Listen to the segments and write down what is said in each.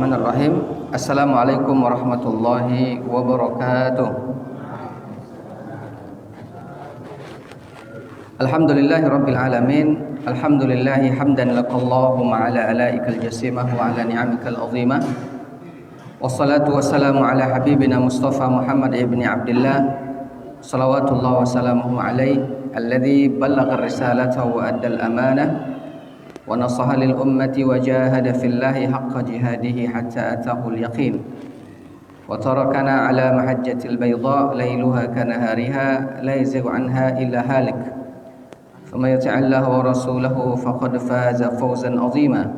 Bismillahirrahmanirrahim. Assalamualaikum warahmatullahi wabarakatuh. Alhamdulillahi rabbil alamin. Alhamdulillahi hamdan lakallahumma ala alaikal jasimah wa ala ni'amikal azimah. Wassalatu wassalamu ala habibina Mustafa Muhammad ibn Abdullah salawatullah wa salamuhu alaihi alladhi ballagha risalata wa addal amanah wa nasaha lil ummati wa jahada fillahi haqqa jihadihi hatta atahu al-yaqin wa tarakana ala mahajjatil bayda layluha kanahariha la yazighu anha illa halik faman yuti'illaha wa rasulahu faqad faza fawzan 'azima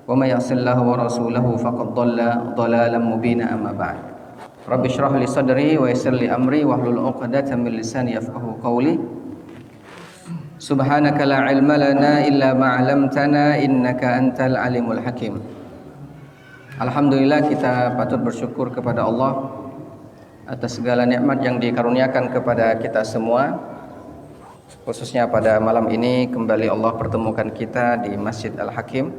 wa may ya'sillaha wa rasulahu faqad dhalla dhalalan mubina amma ba'd. Rabbi shrah li sadri wa yassir li amri wahlul 'uqdatam min lisani yafqahu qawli. Subhanaka la ilma lana illa ma 'allamtana innaka antal alimul hakim. Alhamdulillah, kita patut bersyukur kepada Allah atas segala nikmat yang dikaruniakan kepada kita semua. Khususnya pada malam ini kembali Allah pertemukan kita di Masjid Al-Hakim.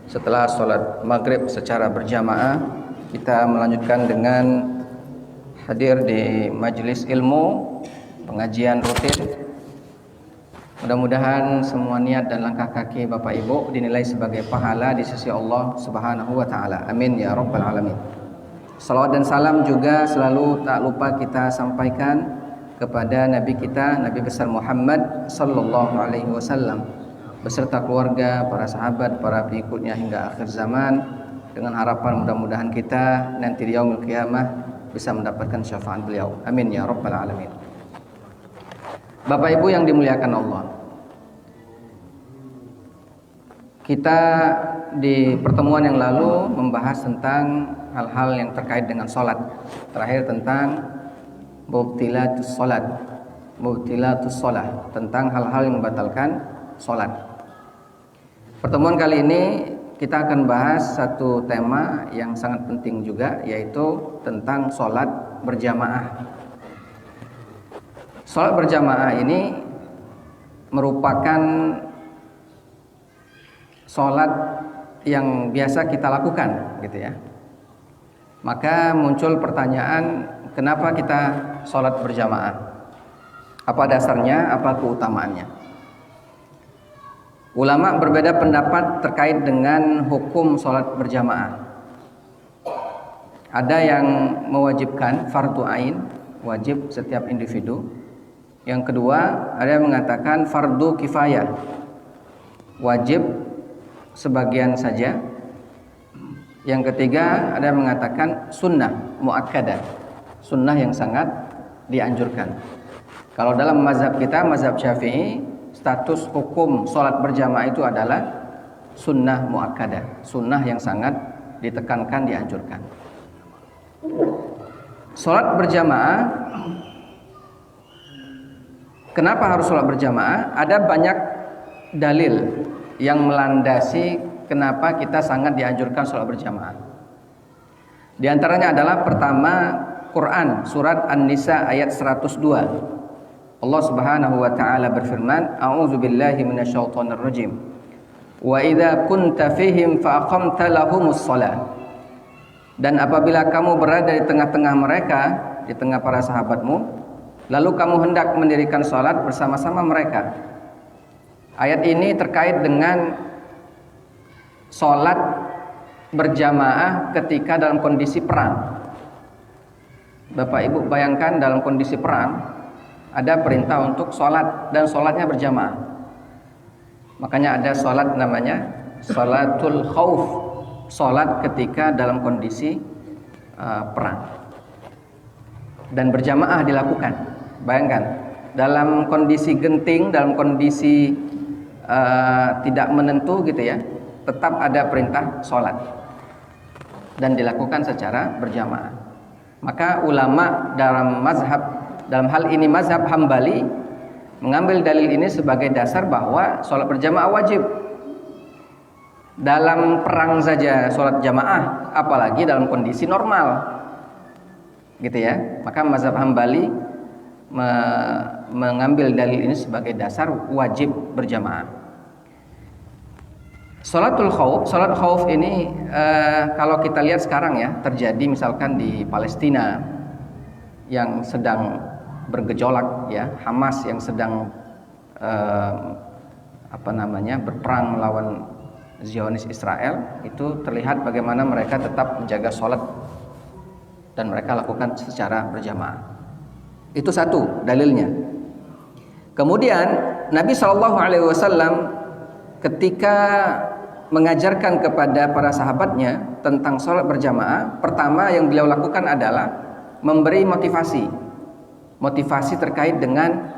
Setelah sholat maghrib secara berjamaah, kita melanjutkan dengan hadir di majelis ilmu, pengajian rutin. Mudah-mudahan semua niat dan langkah kaki Bapak Ibu dinilai sebagai pahala di sisi Allah Subhanahu wa taala. Amin ya rabbal alamin. Salawat dan salam juga selalu tak lupa kita sampaikan kepada Nabi kita, Nabi besar Muhammad sallallahu alaihi wasallam, beserta keluarga, para sahabat, para pengikutnya hingga akhir zaman, dengan harapan mudah-mudahan kita nanti di yaumul qiyamah bisa mendapatkan syafaat beliau. Amin ya rabbal alamin. Bapak Ibu yang dimuliakan Allah, kita di pertemuan yang lalu membahas tentang hal-hal yang terkait dengan sholat. Terakhir tentang mubtilatus sholat, tentang hal-hal yang membatalkan sholat. Pertemuan kali ini kita akan bahas satu tema yang sangat penting juga, yaitu tentang sholat berjamaah. Sholat berjamaah ini merupakan sholat yang biasa kita lakukan, gitu ya. Maka muncul pertanyaan, kenapa kita sholat berjamaah? Apa dasarnya? Apa keutamaannya? Ulama berbeda pendapat terkait dengan hukum sholat berjamaah. Ada yang mewajibkan fardu ain, wajib setiap individu. Yang kedua, ada yang mengatakan fardu kifayah, wajib sebagian saja. Yang ketiga, ada yang mengatakan sunnah muakkadah, sunnah yang sangat dianjurkan. Kalau dalam mazhab kita, mazhab Syafi'i, status hukum sholat berjamaah itu adalah sunnah muakkadah, sunnah yang sangat ditekankan, dianjurkan. Sholat berjamaah, kenapa harus sholat berjamaah? Ada banyak dalil yang melandasi kenapa kita sangat dianjurkan sholat berjamaah. Di antaranya adalah pertama, Quran surat An-Nisa ayat 102. Allah Subhanahu wa taala berfirman, A'udzu billahi minasyaitonir rajim. Wa idza kunta fihim fa aqamta lahumus shalah. Dan apabila kamu berada di tengah-tengah mereka, di tengah para sahabatmu, lalu kamu hendak mendirikan sholat bersama-sama mereka. Ayat ini terkait dengan sholat berjamaah ketika dalam kondisi perang. Bapak Ibu bayangkan, dalam kondisi perang ada perintah untuk sholat, dan sholatnya berjamaah. Makanya ada sholat namanya sholatul khauf, sholat ketika dalam kondisi perang, dan berjamaah dilakukan. Bayangkan, dalam kondisi genting, dalam kondisi tidak menentu, gitu ya, tetap ada perintah sholat dan dilakukan secara berjamaah. Maka ulama dalam hal ini mazhab Hambali mengambil dalil ini sebagai dasar bahwa sholat berjamaah wajib. Dalam perang saja sholat jamaah, apalagi dalam kondisi normal, gitu ya. Maka mazhab Hambali mengambil dalil ini sebagai dasar wajib berjamaah. Salat khauf ini kalau kita lihat sekarang ya, terjadi misalkan di Palestina yang sedang bergejolak ya, Hamas yang sedang berperang melawan Zionis Israel, itu terlihat bagaimana mereka tetap menjaga salat dan mereka lakukan secara berjamaah. Itu satu dalilnya. Kemudian Nabi SAW ketika mengajarkan kepada para sahabatnya tentang sholat berjamaah, pertama yang beliau lakukan adalah memberi motivasi terkait dengan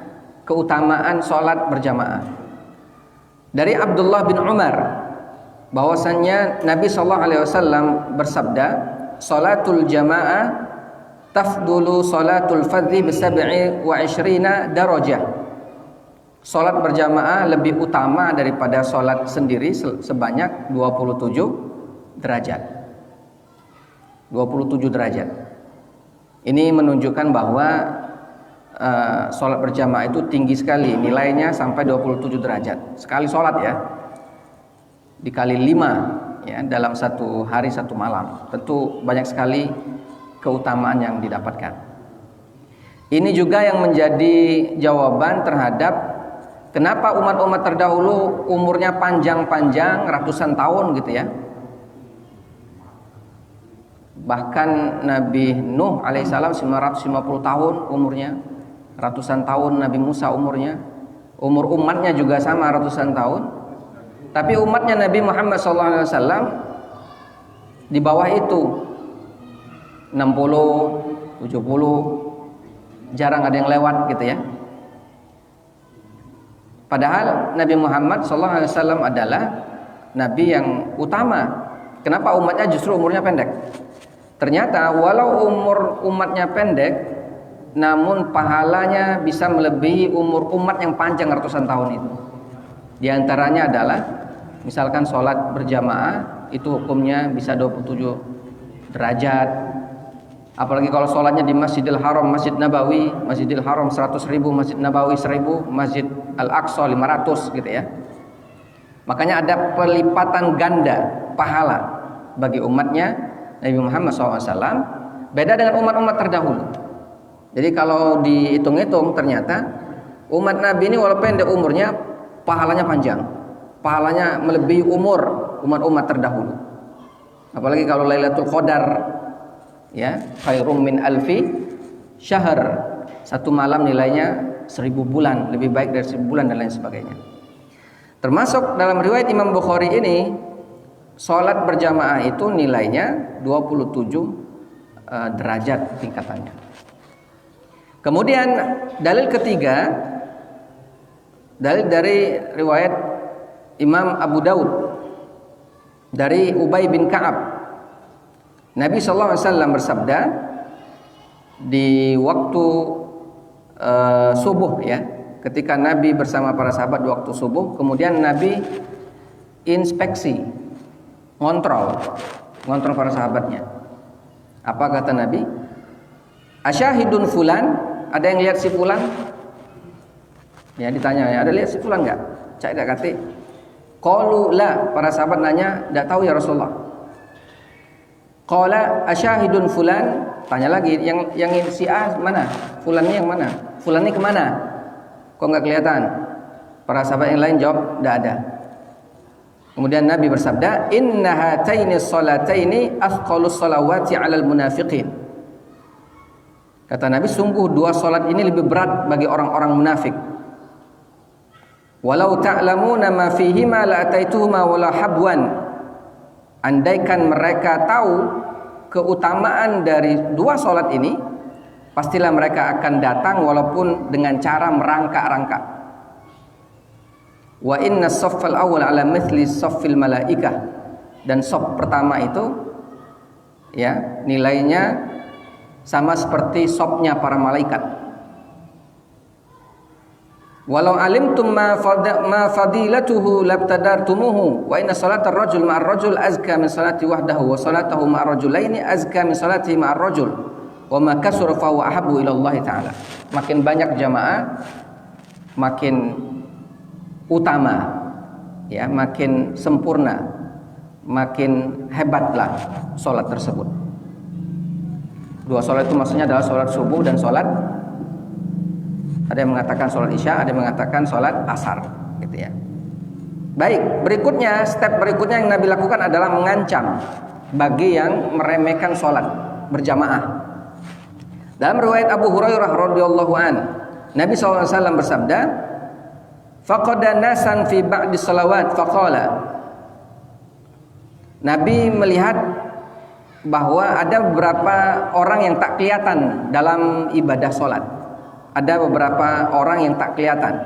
keutamaan sholat berjamaah. Dari Abdullah bin Umar bahwasannya Nabi SAW bersabda, "Sholatul jamaah tafdulu sholatul fardhi bi 27 darajah." Salat berjamaah lebih utama daripada salat sendiri sebanyak 27 derajat. 27 derajat. Ini menunjukkan bahwa salat berjamaah itu tinggi sekali, nilainya sampai 27 derajat. Sekali salat ya. Dikali 5 ya, dalam satu hari satu malam. Tentu banyak sekali keutamaan yang didapatkan. Ini juga yang menjadi jawaban terhadap kenapa umat-umat terdahulu umurnya panjang-panjang ratusan tahun gitu ya. Bahkan Nabi Nuh alaihissalam 950 tahun umurnya, ratusan tahun Nabi Musa umurnya, umur umatnya juga sama ratusan tahun. Tapi umatnya Nabi Muhammad SAW di bawah itu 60, 70, jarang ada yang lewat gitu ya. Padahal Nabi Muhammad SAW adalah Nabi yang utama. Kenapa umatnya justru umurnya pendek? Ternyata walau umur umatnya pendek, namun pahalanya bisa melebihi umur umat yang panjang ratusan tahun itu. Di antaranya adalah misalkan sholat berjamaah, itu hukumnya bisa 27 derajat. Apalagi kalau sholatnya di Masjidil Haram, Masjid Nabawi, Masjidil Haram 100.000, Masjid Nabawi 1.000, Masjid Al-Aqsa 500 gitu ya. Makanya ada pelipatan ganda pahala bagi umatnya Nabi Muhammad SAW, beda dengan umat-umat terdahulu. Jadi kalau dihitung-hitung ternyata umat Nabi ini walaupun pendek umurnya, pahalanya panjang, pahalanya melebihi umur umat-umat terdahulu. Apalagi kalau Lailatul Qadar ya, khairum min alfi syahr, satu malam nilainya 1000 bulan, lebih baik dari 1000 bulan dan lain sebagainya. Termasuk dalam riwayat Imam Bukhari ini, sholat berjamaah itu nilainya 27 derajat tingkatannya. Kemudian dalil ketiga, dalil dari riwayat Imam Abu Daud dari Ubay bin Ka'ab. Nabi SAW bersabda di waktu subuh ya, ketika Nabi bersama para sahabat di waktu subuh, kemudian Nabi inspeksi, ngontrol para sahabatnya. Apa kata Nabi? Asyahidun fulan, ada yang lihat si fulan? Ya ditanya, ya, ada lihat si fulan enggak? Cak tidak kata. Qalu la, para sahabat nanya, enggak tahu ya Rasulullah. Qala asyahidun fulan, tanya lagi, yang si A mana? Fulannya yang mana? Fulannya kemana? Kok enggak kelihatan? Para sahabat yang lain jawab, enggak ada. Kemudian Nabi bersabda, inna hataini salataini athqalus salawati 'alal munafiqin. Kata Nabi, sungguh dua salat ini lebih berat bagi orang-orang munafik. Walau ta'lamuna ma fihima la ataituhuma wala habwan. Andaikan mereka tahu keutamaan dari dua salat ini, pastilah mereka akan datang walaupun dengan cara merangkak-rangkak. Wa inna saffal awwal ala mithli saffil malaikah, dan saf pertama itu ya nilainya sama seperti safnya para malaikat. Walau alimtum ma fadilatuhu labtadartumuhu wa inna salatar rajul ma'ar rajul azka min salati wahdahu wa salatahu ma'ar rajulaini azka min salatihi ma'ar rajul wa ma kasura fa huwa ahabbu ila Allah taala. Makin banyak jamaah makin utama ya, makin sempurna, makin hebatlah sholat tersebut. Dua sholat itu maksudnya adalah sholat subuh dan sholat, ada yang mengatakan sholat isya, ada yang mengatakan sholat asar, gitu ya. Baik, berikutnya, step berikutnya yang Nabi lakukan adalah mengancam bagi yang meremehkan sholat berjamaah. Dalam riwayat Abu Hurairah radhiyallahu an, Nabi SAW bersabda, faqada nasan fi ba'di salawat faqala. Nabi melihat bahwa ada beberapa orang yang tak kelihatan dalam ibadah sholat. Ada beberapa orang yang tak kelihatan.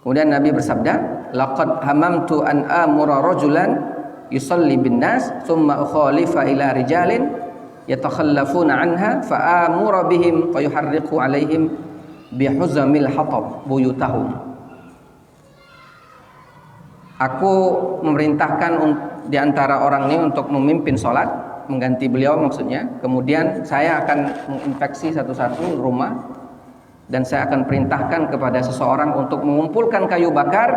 Kemudian Nabi bersabda, laqad hamamtu an amura rajulan yusalli bin nas thumma ukhalifa ila rijalin yatakhallafuna anha fa amura bihim fa yuharriqu alaihim bihuzamil hatab buyutahum. Aku memerintahkan di antara orang ini untuk memimpin sholat, mengganti beliau maksudnya. Kemudian saya akan menginfeksi satu-satu rumah, dan saya akan perintahkan kepada seseorang untuk mengumpulkan kayu bakar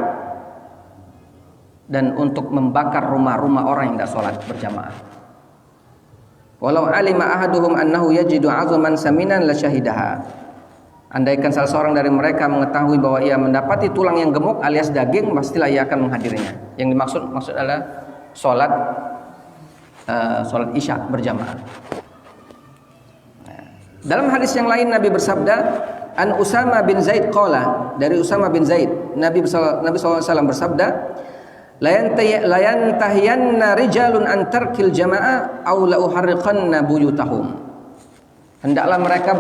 dan untuk membakar rumah-rumah orang yang tidak sholat berjamaah. Walau alima ahaduhum annahu yajidu azaman saminan la syahidaha. Andaikan salah seorang dari mereka mengetahui bahwa ia mendapati tulang yang gemuk alias daging, pastilah ia akan menghadirinya. Yang dimaksud adalah sholat isya berjamaah. Dalam hadis yang lain Nabi bersabda, an Usama bin Zaid qala, dari Usama bin Zaid, Nabi SAW bersabda, la yantahiyanna rijalun an tarkil jama'ah aw la uharriqanna buyutahum. Hendaklah mereka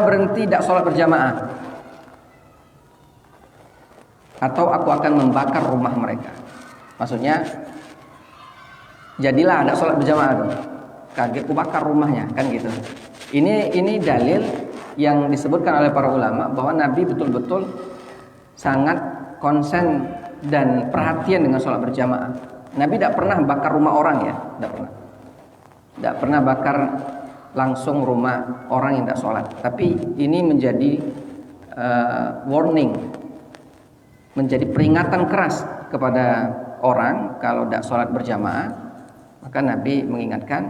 berhenti tidak sholat berjamaah, atau aku akan membakar rumah mereka. Maksudnya, jadilah ada sholat berjamaah, kaget aku bakar rumahnya, kan gitu. Ini dalil yang disebutkan oleh para ulama bahwa Nabi betul-betul sangat konsen dan perhatian dengan sholat berjamaah. Nabi tidak pernah bakar rumah orang, ya, tidak pernah bakar langsung rumah orang yang tidak sholat. Tapi ini menjadi warning, menjadi peringatan keras kepada orang kalau tidak sholat berjamaah. Maka Nabi mengingatkan,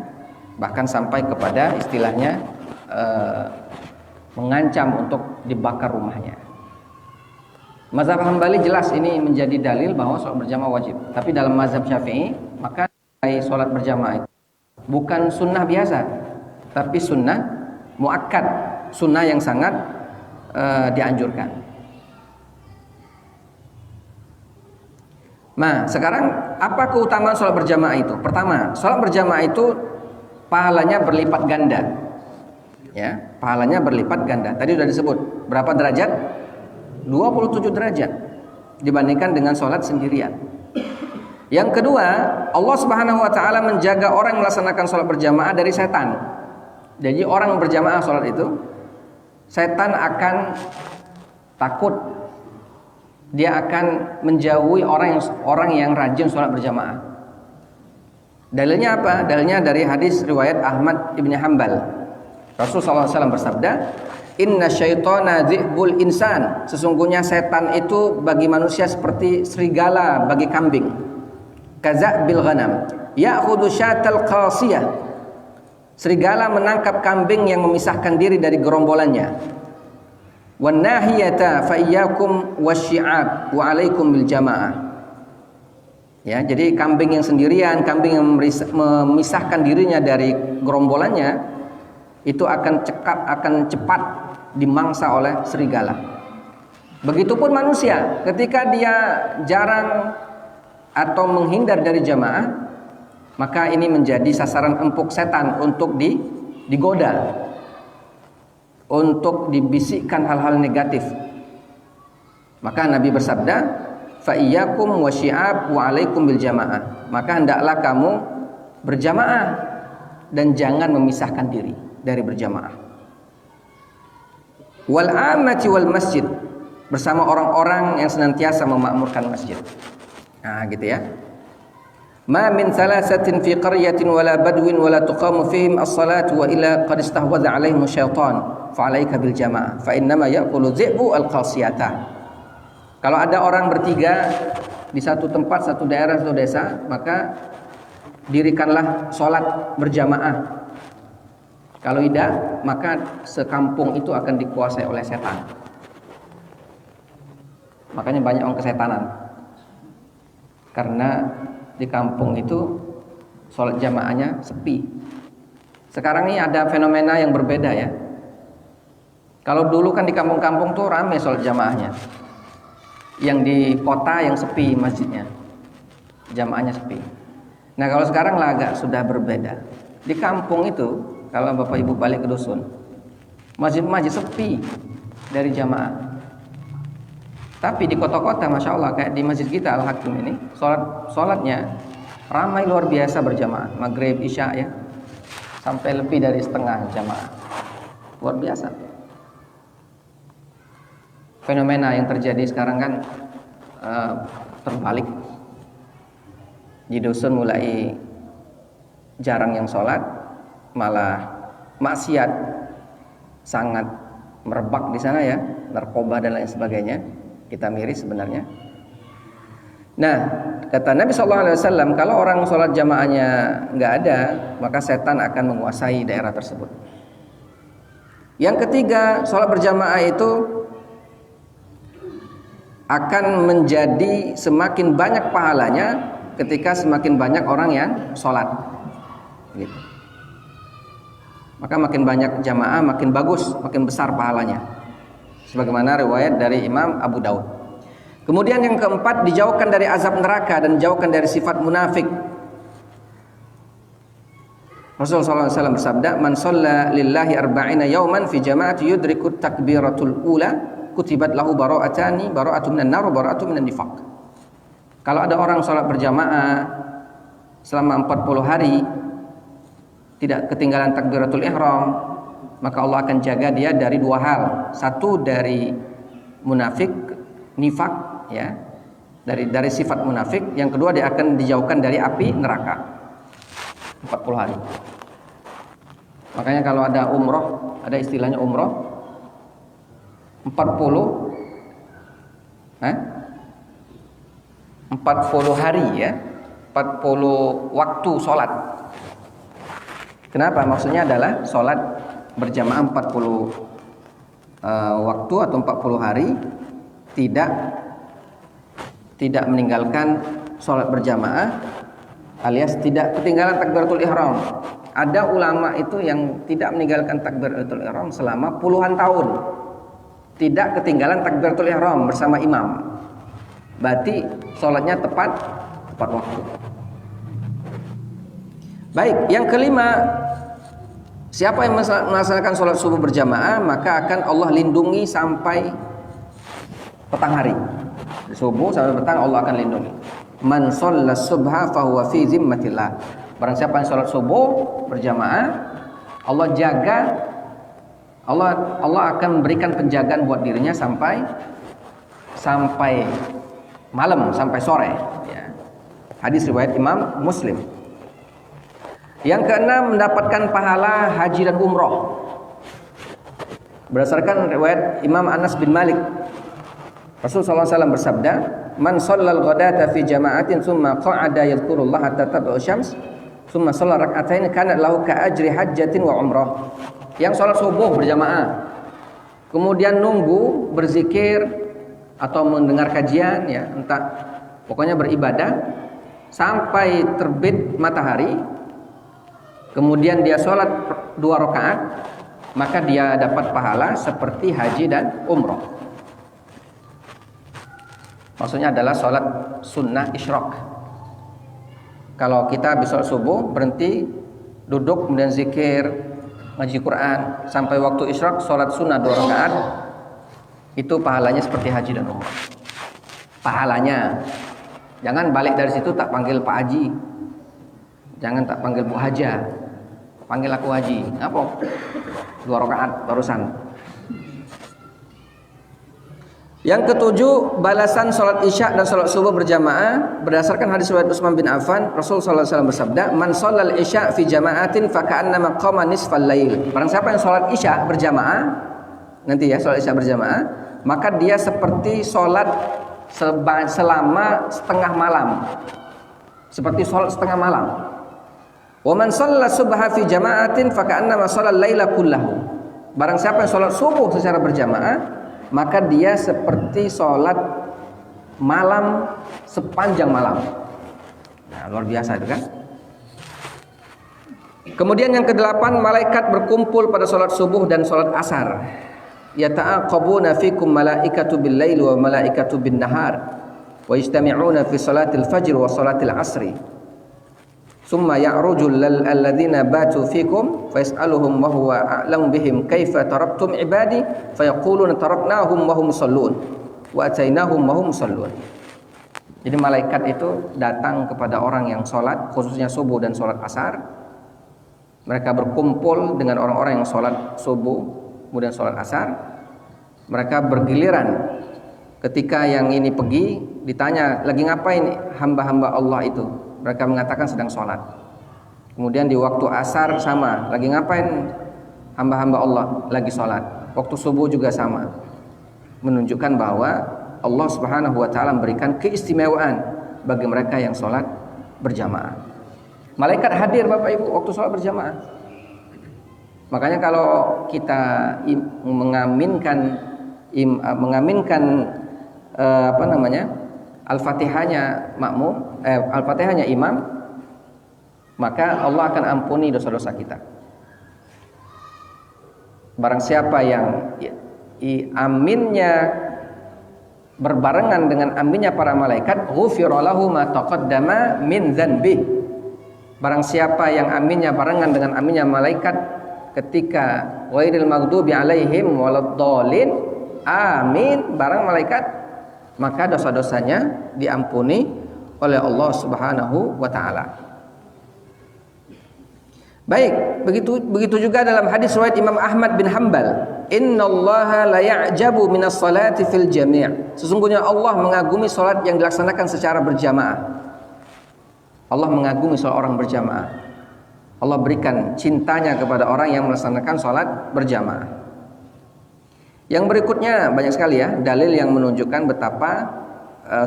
bahkan sampai kepada istilahnya mengancam untuk dibakar rumahnya. Mazhab Hambali jelas ini menjadi dalil bahwa sholat berjamaah wajib. Tapi dalam mazhab Syafi'i, maka sholat berjamaah itu bukan sunnah biasa, tapi sunnah muakkad, sunnah yang sangat dianjurkan. Nah, sekarang apa keutamaan sholat berjamaah itu? Pertama, sholat berjamaah itu pahalanya berlipat ganda. Ya, pahalanya berlipat ganda. Tadi sudah disebut berapa derajat? 27 derajat dibandingkan dengan sholat sendirian. Yang kedua, Allah Subhanahu wa taala menjaga orang yang melaksanakan sholat berjamaah dari setan. Jadi orang yang berjamaah sholat itu, setan akan takut, dia akan menjauhi orang yang rajin sholat berjamaah. Dalilnya apa? Dalilnya dari hadis riwayat Ahmad ibn Hanbal. Rasulullah SAW bersabda, inna syaitana dhi'bul insan. Sesungguhnya setan itu bagi manusia seperti serigala bagi kambing. Kaza' bil ghanam ya'khudhu syatal qasiyah. Serigala menangkap kambing yang memisahkan diri dari gerombolannya. Wan nahiyata fa iyyakum wasyi'ab wa 'alaikum bil jamaah. Ya, jadi kambing yang sendirian, kambing yang memisahkan dirinya dari gerombolannya itu akan cepat dimangsa oleh serigala. Begitupun manusia, ketika dia jarang atau menghindar dari jamaah, maka ini menjadi sasaran empuk setan untuk digoda, untuk dibisikkan hal-hal negatif. Maka Nabi bersabda, fa iyyakum wasyi'ab wa 'alaikum bil jamaah. Maka hendaklah kamu berjamaah dan jangan memisahkan diri dari berjamaah. Wal amati wal masjid, bersama orang-orang yang senantiasa memakmurkan masjid. Nah, gitu ya. Ma min thalathatin fi qaryatin wala badwin wala tuqamu fihim as-salatu wa illa qad istahwadha 'alaihim syaitan fa 'alaika bil jamaah fa innama ya'kulu dhi'bu al-qasiyata. Kalau ada orang bertiga di satu tempat, satu daerah, satu desa, maka dirikanlah sholat berjamaah. Kalau tidak, maka sekampung itu akan dikuasai oleh setan. Makanya banyak orang kesetanan. Karena di kampung itu sholat jamaahnya sepi. Sekarang ini ada fenomena yang berbeda ya. Kalau dulu kan di kampung-kampung tuh ramai sholat jamaahnya. Yang di kota yang sepi masjidnya, jamaahnya sepi. Nah kalau sekarang lah agak sudah berbeda. Di kampung itu, kalau bapak ibu balik ke dusun, masjid-masjid sepi dari jamaah. Tapi di kota-kota, masya Allah, kayak di masjid kita Al-Hakim ini, sholatnya ramai luar biasa berjamaah. Maghrib, isya ya, sampai lebih dari setengah jamaah, luar biasa. Fenomena yang terjadi sekarang kan terbalik. Di dusun mulai jarang yang sholat, malah maksiat sangat merebak di sana ya, narkoba dan lain sebagainya. Kita miris sebenarnya. Nah, kata Nabi SAW, kalau orang sholat jamaahnya nggak ada, maka setan akan menguasai daerah tersebut. Yang ketiga, sholat berjamaah itu akan menjadi semakin banyak pahalanya ketika semakin banyak orang yang sholat gitu. Maka makin banyak jamaah makin bagus, makin besar pahalanya, sebagaimana riwayat dari Imam Abu Daud. Kemudian yang keempat, dijauhkan dari azab neraka dan dijauhkan dari sifat munafik. Rasulullah SAW bersabda, man shalla lillahi arba'ina yawman fi jama'ati yudriku takbiratul ula kutibat lahu bara'atani, bara'atu minan nar, bara'atu minan nifaq. Kalau ada orang sholat berjamaah selama 40 hari tidak ketinggalan takbiratul ihram, maka Allah akan jaga dia dari dua hal. Satu, dari munafik, nifak ya, dari sifat munafik. Yang kedua, dia akan dijauhkan dari api neraka 40 hari. Makanya kalau ada umroh, ada istilahnya umroh 40 hari ya, 40 waktu sholat. Kenapa? Maksudnya adalah sholat berjamaah 40 waktu atau 40 hari, tidak meninggalkan sholat berjamaah, alias tidak ketinggalan takbiratul ihram. Ada ulama itu yang tidak meninggalkan takbiratul ihram selama puluhan tahun, tidak ketinggalan takbiratul ihram bersama imam. Berarti sholatnya tepat waktu. Baik, yang kelima, siapa yang melaksanakan sholat subuh berjamaah, maka akan Allah lindungi sampai petang hari. Subuh sampai petang Allah akan lindungi. Man shollas subha fahuwa fi zimmatillah. Barang siapa yang sholat subuh berjamaah, Allah jaga, Allah akan memberikan penjagaan buat dirinya sampai malam, sampai sore ya. Hadis riwayat Imam Muslim. Yang keenam, mendapatkan pahala haji dan umroh. Berdasarkan riwayat Imam Anas bin Malik, Rasulullah SAW bersabda, man shallal ghadata fi jama'atin thumma qa'ada yadhkurullah hatta tatlu'u syams thumma shalla rak'atain kana lahu ka ajri hajjatin wa umrah. Yang sholat subuh berjamaah, kemudian nunggu berzikir atau mendengar kajian ya, entah pokoknya beribadah sampai terbit matahari, kemudian dia sholat 2 rakaat, maka dia dapat pahala seperti haji dan umroh. Maksudnya adalah sholat sunnah isyraq. Kalau kita habis sholat subuh berhenti, duduk kemudian zikir, ngaji Quran sampai waktu isyraq, sholat sunnah 2 rakaat, itu pahalanya seperti haji dan umrah. Pahalanya. Jangan balik dari situ tak panggil Pak Haji, jangan tak panggil Bu Haja, panggil aku Haji. Apa? 2 rakaat barusan. Yang ketujuh, balasan sholat isya dan sholat subuh berjamaah. Berdasarkan hadis riwayat Utsman bin Affan, Rasulullah SAW bersabda, man shallal isya fi jama'atin fa ka'annama qama nisfal lail. Barang siapa yang sholat isya berjamaah, nanti ya sholat isya berjamaah, maka dia seperti sholat selama setengah malam. Seperti sholat setengah malam. Wa man shalla subha fi jama'atin fa ka'annama shallal laila kullahu. Barang siapa yang sholat subuh secara berjamaah, maka dia seperti sholat malam sepanjang malam. Nah, luar biasa itu kan. Kemudian yang kedelapan, malaikat berkumpul pada sholat subuh dan sholat asar. Yata'aqabuna fikum malaikatu bil laili wa malaikatu bin nahar. Wa yajtami'una fi salatil fajr wa salatil asri. Summa ya'rujul alladhina batu fikum fa yas'aluhum wa huwa a'lamu bihim kaifa taraktum ibadi fa yaquluna taraknahum wa hum shallun wa atainahum wa hum shallun. Jadi malaikat itu datang kepada orang yang sholat, khususnya subuh dan sholat asar. Mereka berkumpul dengan orang-orang yang sholat subuh kemudian sholat asar. Mereka bergiliran. Ketika yang ini pergi, ditanya, lagi ngapain hamba-hamba Allah itu? Mereka mengatakan sedang sholat. Kemudian di waktu asar sama, lagi ngapain hamba-hamba Allah? Lagi sholat. Waktu subuh juga sama. Menunjukkan bahwa Allah Subhanahu wa ta'ala memberikan keistimewaan bagi mereka yang sholat berjamaah. Malaikat hadir Bapak Ibu waktu sholat berjamaah. Makanya kalau kita mengaminkan Al-Fatihahnya makmum, Al-Fatihahnya imam, maka Allah akan ampuni dosa-dosa kita. Barang siapa yang aminnya berbarengan dengan aminnya para malaikat, ghufira lahu ma taqaddama min dzanbi. Barang siapa yang aminnya barengan dengan aminnya malaikat ketika ghairil maghdubi alaihim waladdallin, amin barang malaikat, maka dosa-dosanya diampuni oleh Allah Subhanahu wa taala. Baik, begitu juga dalam hadis riwayat Imam Ahmad bin Hanbal, innallaha la ya'jabu minas salati fil jami'. Sesungguhnya Allah mengagumi salat yang dilaksanakan secara berjamaah. Allah mengagumi salat orang berjamaah. Allah berikan cintanya kepada orang yang melaksanakan salat berjamaah. Yang berikutnya banyak sekali ya dalil yang menunjukkan betapa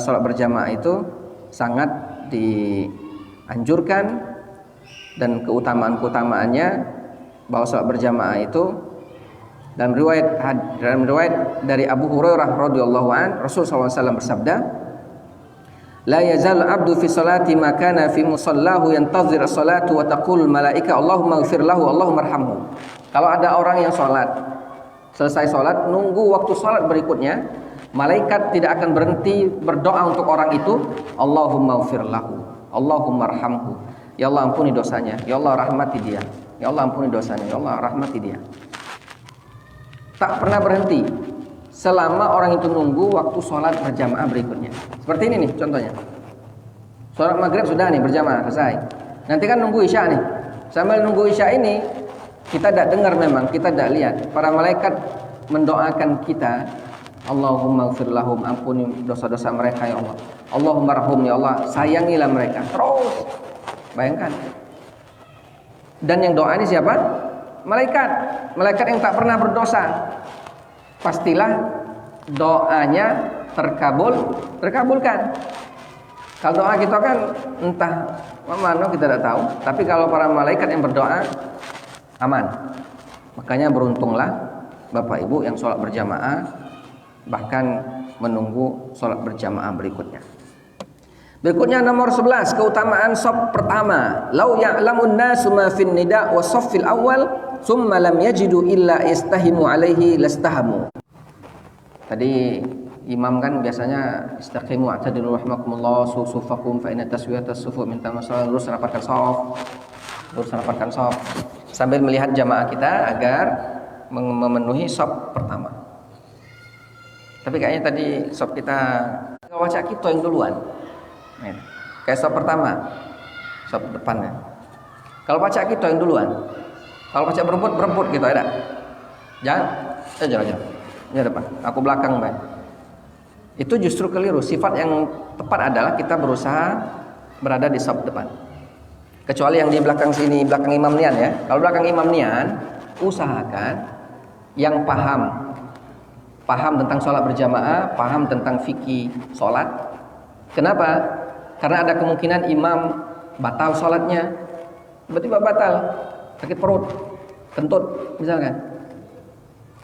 salat berjamaah itu sangat dianjurkan dan keutamaan-keutamaannya, bahwa salat berjamaah itu dalam riwayat dari Abu Hurairah radhiyallahu an, Rasulullah SAW bersabda, la yazal abdu fi salati ma kana fi musallahu yantazir as-salatu wa taqul malaika Allahumma ighfir lahu Allahumma arhamhu. Kalau ada orang yang salat, selesai salat, nunggu waktu salat berikutnya, malaikat tidak akan berhenti berdoa untuk orang itu, Allahumma ighfir lahu Allahumma arhamhu. Ya Allah ampuni dosanya, ya Allah rahmati dia. Ya Allah ampuni dosanya, ya Allah rahmati dia. Tak pernah berhenti selama orang itu nunggu waktu sholat berjamaah berikutnya. Seperti ini nih contohnya. Sholat maghrib sudah nih berjamaah selesai. Nanti kan nunggu isya nih. Sambil nunggu isya ini kita tidak dengar, memang kita tidak lihat para malaikat mendoakan kita, Allahumma ighfir lahum, ampuni dosa-dosa mereka ya Allah. Allahumma arhum, ya Allah sayangilah mereka. Terus bayangkan. Dan yang doa ini siapa? Malaikat. Malaikat yang tak pernah berdosa. Pastilah doanya terkabulkan. Kalau doa kita kan entah mana kita tidak tahu, tapi kalau para malaikat yang berdoa aman. Makanya beruntunglah Bapak Ibu yang sholat berjamaah, bahkan menunggu sholat berjamaah berikutnya. Berikutnya nomor 11, keutamaan shaf pertama. Lau ya'lamun nasu ma fin nida' wa shaffil awal thumma lam yajidu illa yastahimu alaihi lastahamu. Tadi imam kan biasanya istaqimu atadilu rahmakumullah susufakum fa inna taswiyatas sufuf min tamasal, lurus rapatkan shaf sambil melihat jamaah kita agar memenuhi shaf pertama. Tapi kayaknya tadi shaf kita baca kita yang duluan. Kayak shaf pertama, shaf depannya. Kalau baca kita yang duluan. Kalau baca berebut gitu ada. Jangan. Ini depan. Aku belakang, Bang. Itu justru keliru. Sifat yang tepat adalah kita berusaha berada di shaf depan. Kecuali yang di belakang sini, belakang imam nian ya. Kalau belakang imam nian, usahakan yang paham paham tentang sholat berjamaah, paham tentang fikih sholat. Kenapa? Karena ada kemungkinan imam batal sholatnya, tiba-tiba batal, sakit perut, kentut misalkan,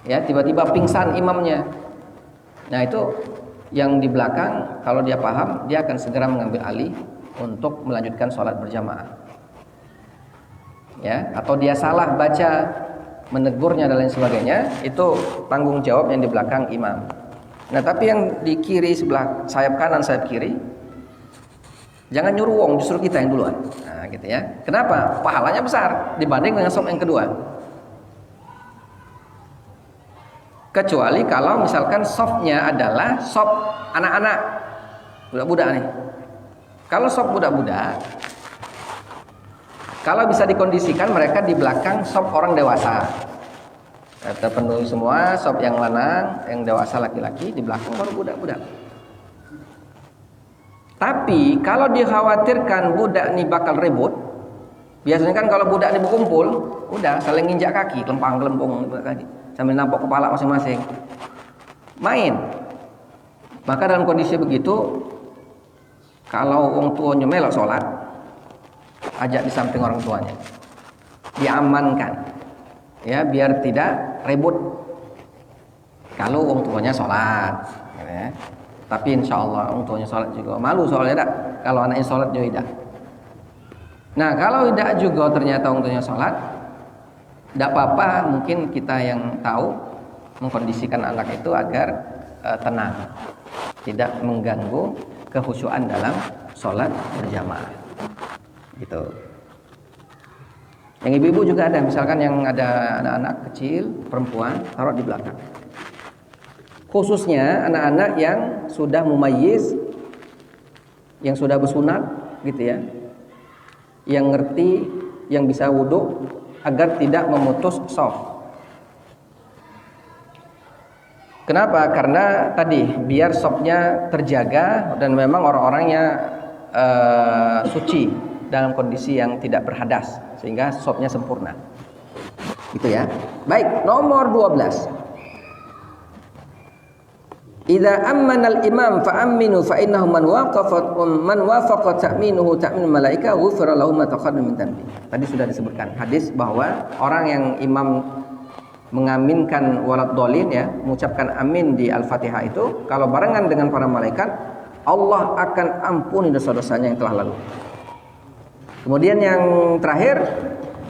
ya tiba-tiba pingsan imamnya. Nah itu yang di belakang kalau dia paham, dia akan segera mengambil alih untuk melanjutkan sholat berjamaah. Ya, atau dia salah baca, menegurnya dan lain sebagainya, itu tanggung jawab yang di belakang imam. Nah tapi yang di kiri sebelah sayap kanan sayap kiri, jangan nyuruh wong, justru kita yang duluan. Nah gitu ya. Kenapa? Pahalanya besar dibanding dengan shop yang kedua. Kecuali kalau misalkan softnya adalah soft anak-anak, budak-budak nih. Kalau soft budak-budak, kalau bisa dikondisikan mereka di belakang soft orang dewasa, terpenuhi semua, soft yang lanang, yang dewasa laki-laki, di belakang baru budak-budak. Tapi kalau dikhawatirkan budak nih bakal ribut, biasanya kan kalau budak nih berkumpul, udah saling nginjak kaki, kelempang-kelempung kaki, sambil nampok kepala masing-masing, main. Maka dalam kondisi begitu, kalau orang tuanya melok sholat, ajak di samping orang tuanya, diamankan, ya biar tidak ribut. Kalau orang tuanya sholat, ya. Tapi insya Allah orang tuanya sholat juga malu soalnya tak. Kalau anaknya sholat juga tidak. Nah kalau tidak juga ternyata orang tuanya sholat, tidak apa-apa, mungkin kita yang tahu mengkondisikan anak itu agar tenang, tidak mengganggu kekhusyuan dalam sholat berjamaah. Gitu. Yang ibu-ibu juga ada, misalkan yang ada anak-anak kecil perempuan, taruh di belakang. Khususnya anak-anak yang sudah mumayyiz, yang sudah bersunat, gitu ya, yang ngerti, yang bisa wudhu, agar tidak memutus shaf. Kenapa? Karena tadi biar shafnya terjaga dan memang orang-orangnya suci dalam kondisi yang tidak berhadas, sehingga shafnya sempurna. Gitu ya. Baik, nomor 12. Idza ammana al-imam fa aminu fa innahu man wafaqa ta'minuhu ta'min malaika ghufira lahu ma taqaddama min dhanbi. Tadi sudah disebutkan hadis bahwa orang yang imam mengaminkan walad dhalin, ya, mengucapkan amin di Al-Fatihah itu, kalau barengan dengan para malaikat, Allah akan ampuni dosa-dosanya yang telah lalu. Kemudian yang terakhir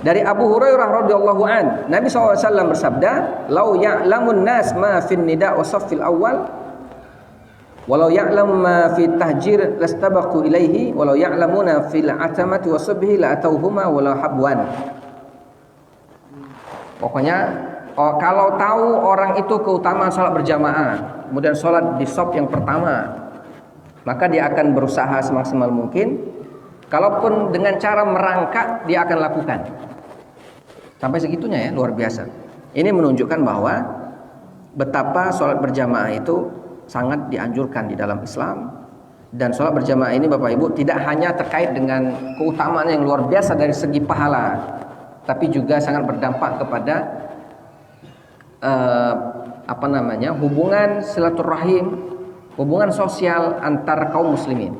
dari Abu Hurairah radhiyallahu an, Nabi SAW bersabda, "Lau ya'lamun nas ma fin nida' wa saffil awal, walau ya'lamu ma fi tahjir lastabaqu ilaihi, walau ya'lamuna fil atamati wa subhi la atauhuma walau habwan." Pokoknya kalau tahu orang itu keutamaan salat berjamaah, kemudian salat di shaf yang pertama, maka dia akan berusaha semaksimal mungkin. Kalaupun dengan cara merangkak, dia akan lakukan. Sampai segitunya, ya, luar biasa. Ini menunjukkan bahwa betapa sholat berjamaah itu sangat dianjurkan di dalam Islam. Dan sholat berjamaah ini, Bapak Ibu, tidak hanya terkait dengan keutamaan yang luar biasa dari segi pahala, tapi juga sangat berdampak kepada hubungan silaturahim, hubungan sosial antar kaum muslimin.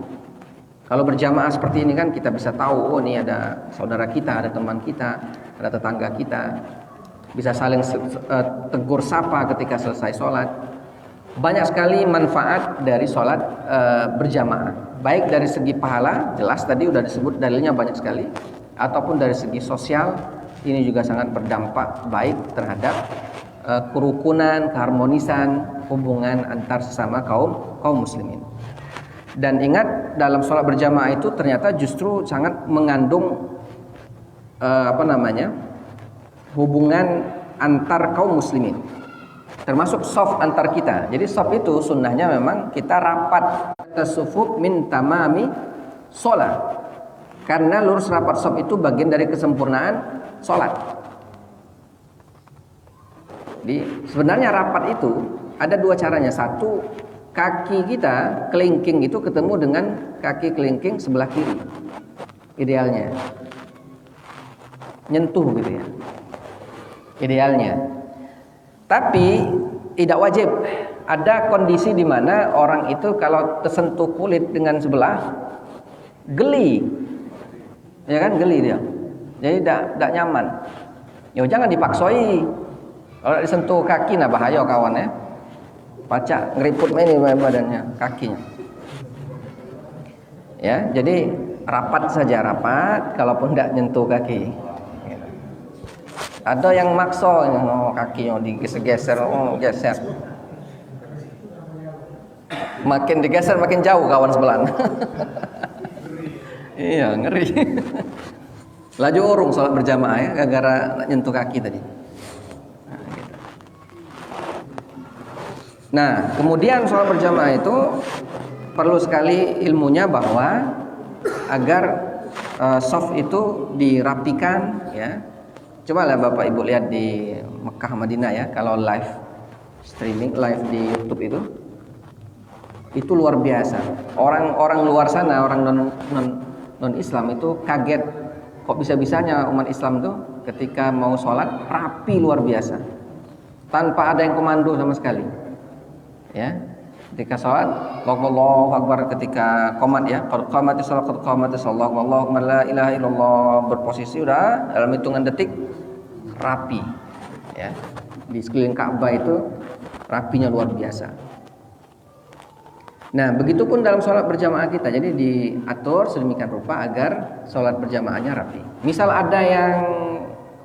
Kalau berjamaah seperti ini kan kita bisa tahu, oh ini ada saudara kita, ada teman kita, ada tetangga kita, bisa saling tegur sapa ketika selesai sholat. Banyak sekali manfaat dari sholat berjamaah, baik dari segi pahala, jelas tadi udah disebut dalilnya banyak sekali, ataupun dari segi sosial, ini juga sangat berdampak baik terhadap kerukunan, keharmonisan hubungan antar sesama kaum muslimin. Dan ingat, dalam sholat berjamaah itu ternyata justru sangat mengandung hubungan antar kaum muslimin, termasuk shaf antar kita. Jadi shaf itu sunnahnya memang kita rapat, tasufuf min tamami sholat, karena lurus rapat shaf itu bagian dari kesempurnaan sholat. Jadi sebenarnya rapat itu ada dua caranya. Satu, kaki kita kelingking itu ketemu dengan kaki kelingking sebelah kiri, idealnya nyentuh gitu ya, idealnya. Tapi tidak wajib. Ada kondisi di mana orang itu kalau tersentuh kulit dengan sebelah geli, ya kan, geli dia. Jadi tidak nyaman. Ya jangan dipaksoi. Kalau disentuh kaki nah bahaya kawan ya. Pacak ngeriput ini badannya, kakinya. Ya, jadi rapat saja, rapat, kalaupun tidak nyentuh kaki. Ada yang makso, kakinya digeser-geser, geser. Makin digeser makin jauh kawan sebelah. Iya, ngeri. Laju urung sholat berjamaah ya, gara-gara nyentuh kaki tadi. Nah, kemudian sholat berjamaah itu perlu sekali ilmunya bahwa agar soft itu dirapikan ya. Coba lah Bapak Ibu lihat di Mekah Madinah ya, kalau live streaming, live di YouTube itu luar biasa. Orang luar sana, orang non Islam itu kaget kok bisa-bisanya umat Islam tuh ketika mau sholat rapi luar biasa, tanpa ada yang komando sama sekali. Ya, ketika sholat, Allahu Akbar, ketika qomat ya, qamatis shalah, qamatis shalah, Allahu la ilaha illallah, berposisi udah dalam hitungan detik rapi. Ya, di sekeliling Ka'bah itu rapinya luar biasa. Nah, begitupun dalam sholat berjamaah kita, jadi diatur sedemikian rupa agar sholat berjamaahnya rapi. Misal ada yang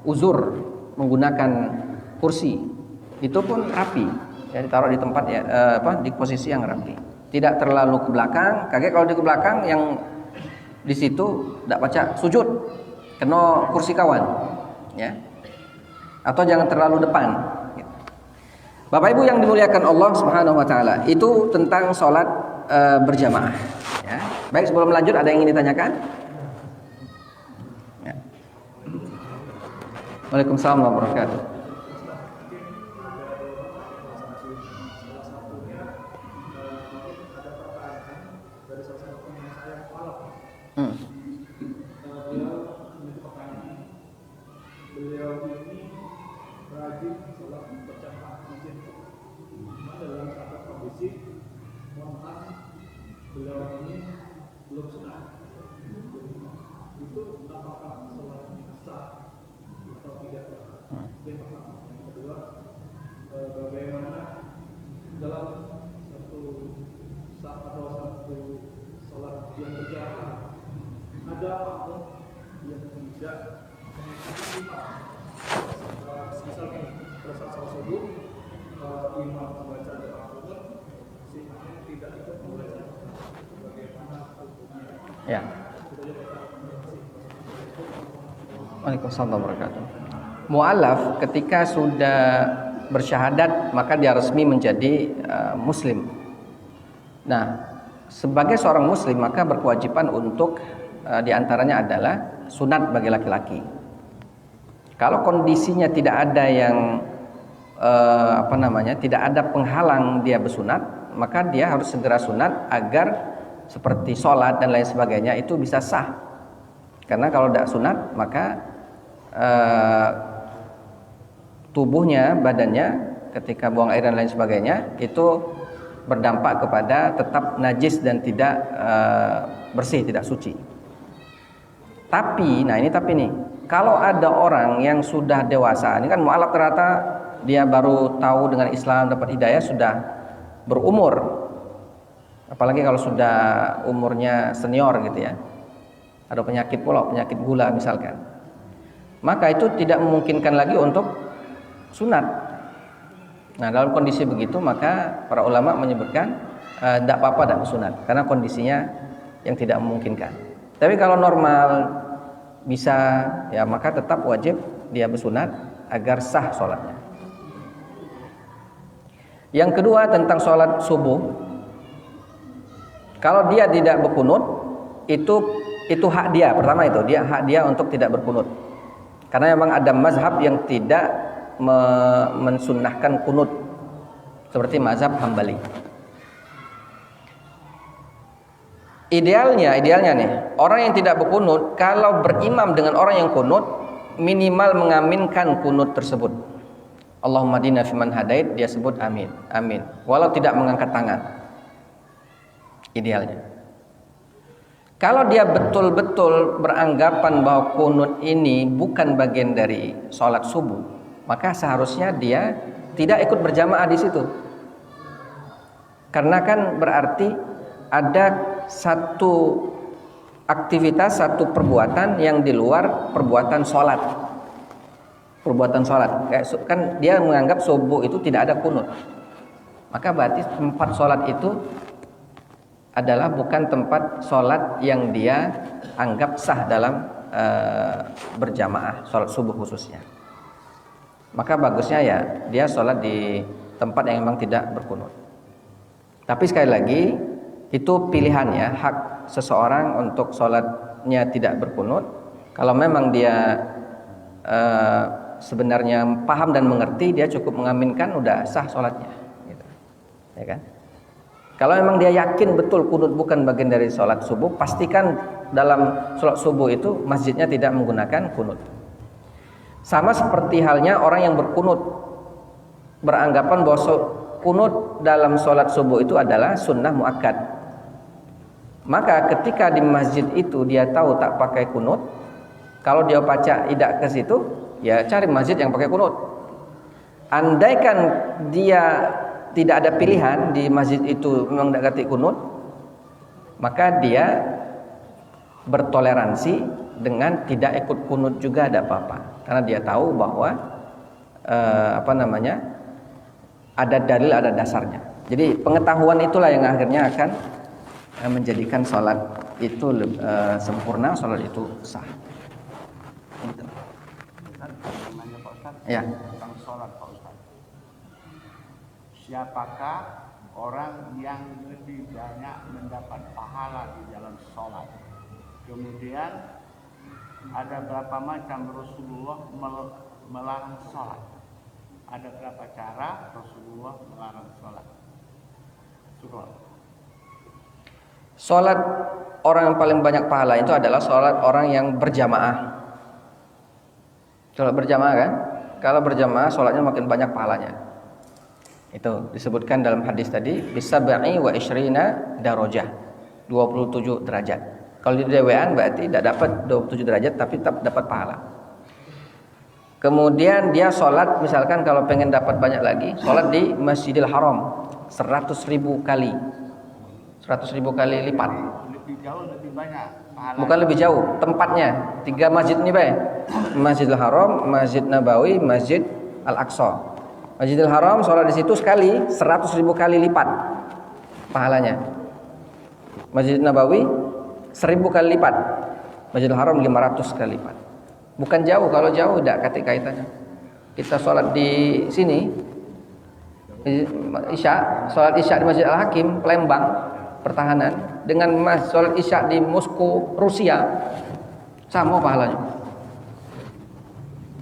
uzur menggunakan kursi, itu pun rapi. Ya, ditaruh di tempat ya, di posisi yang rapi. Tidak terlalu ke belakang. Kaget kalau di ke belakang yang di situ tidak baca sujud, kena kursi kawan, ya. Atau jangan terlalu depan. Bapak Ibu yang dimuliakan Allah Subhanahu Wa Taala, itu tentang sholat berjamaah. Ya. Baik, sebelum lanjut ada yang ingin ditanyakan? Ya. Waalaikumsalam warahmatullahi wabarakatuh. Beliau ini rajin sholat berjamaah masjid. Cuma dalam satu kondisi, beliau ini belum sunat. Itu apakah sholatnya sah atau tidak? Yang pertama. Yang kedua, bagaimana dalam satu saat atau satu sholat yang berjamaah ada makmum yang tidak mengikuti imam. Misalnya pada saat sholat subuh, imam membaca doa qunut, si makmum tidak ikut membaca. Bagaimana hukumnya? Ya. Waalaikumsalam warahmatullahi wabarakatuh. Mu'alaf ketika sudah bersyahadat maka dia resmi menjadi muslim. Nah, sebagai seorang muslim maka berkewajiban untuk diantaranya adalah sunat bagi laki-laki. Kalau kondisinya tidak ada yang tidak ada penghalang dia bersunat, maka dia harus segera sunat agar seperti sholat dan lain sebagainya itu bisa sah. Karena kalau tidak sunat maka tubuhnya, badannya ketika buang air dan lain sebagainya itu berdampak kepada tetap najis dan tidak bersih, tidak suci. Tapi kalau ada orang yang sudah dewasa, ini kan mu'alaf ternyata dia baru tahu dengan Islam, dapat hidayah, sudah berumur, apalagi kalau sudah umurnya senior gitu ya, ada penyakit pula, penyakit gula misalkan, maka itu tidak memungkinkan lagi untuk sunat. Nah, dalam kondisi begitu maka para ulama menyebutkan tidak apa-apa tidak bersunat karena kondisinya yang tidak memungkinkan. Tapi kalau normal bisa ya maka tetap wajib dia bersunat agar sah sholatnya. Yang kedua tentang sholat subuh, kalau dia tidak berkunut itu hak dia. Pertama itu dia hak dia untuk tidak berkunut, karena memang ada mazhab yang tidak mensunnahkan kunut seperti mazhab Hambali. Idealnya nih, orang yang tidak berkunut kalau berimam dengan orang yang kunut minimal mengaminkan kunut tersebut. Allahumma dina fiman hadait, dia sebut amin, amin. Walau tidak mengangkat tangan. Idealnya. Kalau dia betul-betul beranggapan bahwa kunut ini bukan bagian dari sholat subuh, maka seharusnya dia tidak ikut berjamaah di situ. Karena kan berarti ada satu aktivitas, satu perbuatan yang di luar perbuatan sholat. Perbuatan sholat. Kayak kan dia menganggap subuh itu tidak ada kunut. Maka berarti tempat sholat itu adalah bukan tempat sholat yang dia anggap sah dalam berjamaah, sholat subuh khususnya. Maka bagusnya ya dia sholat di tempat yang memang tidak berkunut. Tapi sekali lagi itu pilihannya, hak seseorang untuk sholatnya tidak berkunut. Kalau memang dia sebenarnya paham dan mengerti, dia cukup mengaminkan, udah sah sholatnya, gitu. Ya kan? Kalau memang dia yakin betul kunut bukan bagian dari sholat subuh, pastikan dalam sholat subuh itu masjidnya tidak menggunakan kunut. Sama seperti halnya orang yang berkunut, beranggapan bahwa kunut dalam sholat subuh itu adalah sunnah muakkad. Maka ketika di masjid itu dia tahu tak pakai kunut, kalau dia baca tidak ke situ, ya cari masjid yang pakai kunut. Andaikan dia tidak ada pilihan di masjid itu memang tidak ganti kunut, maka dia bertoleransi dengan tidak ikut kunut juga ada apa-apa, karena dia tahu bahwa ada dalil, ada dasarnya. Jadi pengetahuan itulah yang akhirnya akan menjadikan sholat itu sempurna, sholat itu sah. Gitu. Ya. Tentang sholat Pak Ustaz. Siapakah orang yang lebih banyak mendapat pahala di dalam sholat? Kemudian ada berapa macam Rasulullah melarang sholat? Ada berapa cara Rasulullah melarang sholat? Syukur. Sholat orang yang paling banyak pahala itu adalah sholat orang yang berjamaah. Sholat berjamaah kan? Kalau berjamaah sholatnya makin banyak pahalanya. Itu disebutkan dalam hadis tadi, bisab'i wa isyrina darajah, 27 derajat. Kalau di dewean berarti tidak dapat 27 derajat tapi tetap dapat pahala. Kemudian dia sholat, misalkan kalau pengen dapat banyak lagi, sholat di Masjidil Haram 100.000 kali, 100.000 kali lipat. Lebih jauh, lebih banyak pahala. Bukan lebih jauh, tempatnya 3 masjid nih Bay. Masjidil Haram, Masjid Nabawi, Masjid Al-Aqsa. Masjidil Haram sholat di situ sekali 100.000 kali lipat pahalanya. Masjid Nabawi 1.000 kali lipat. Masjidil Haram 500 kali lipat. Bukan jauh, kalau jauh tidak kaitannya. Kita sholat di sini sholat isya di Masjid Al-Hakim Palembang pertahanan dengan sholat isya di Moskow Rusia sama pahalanya.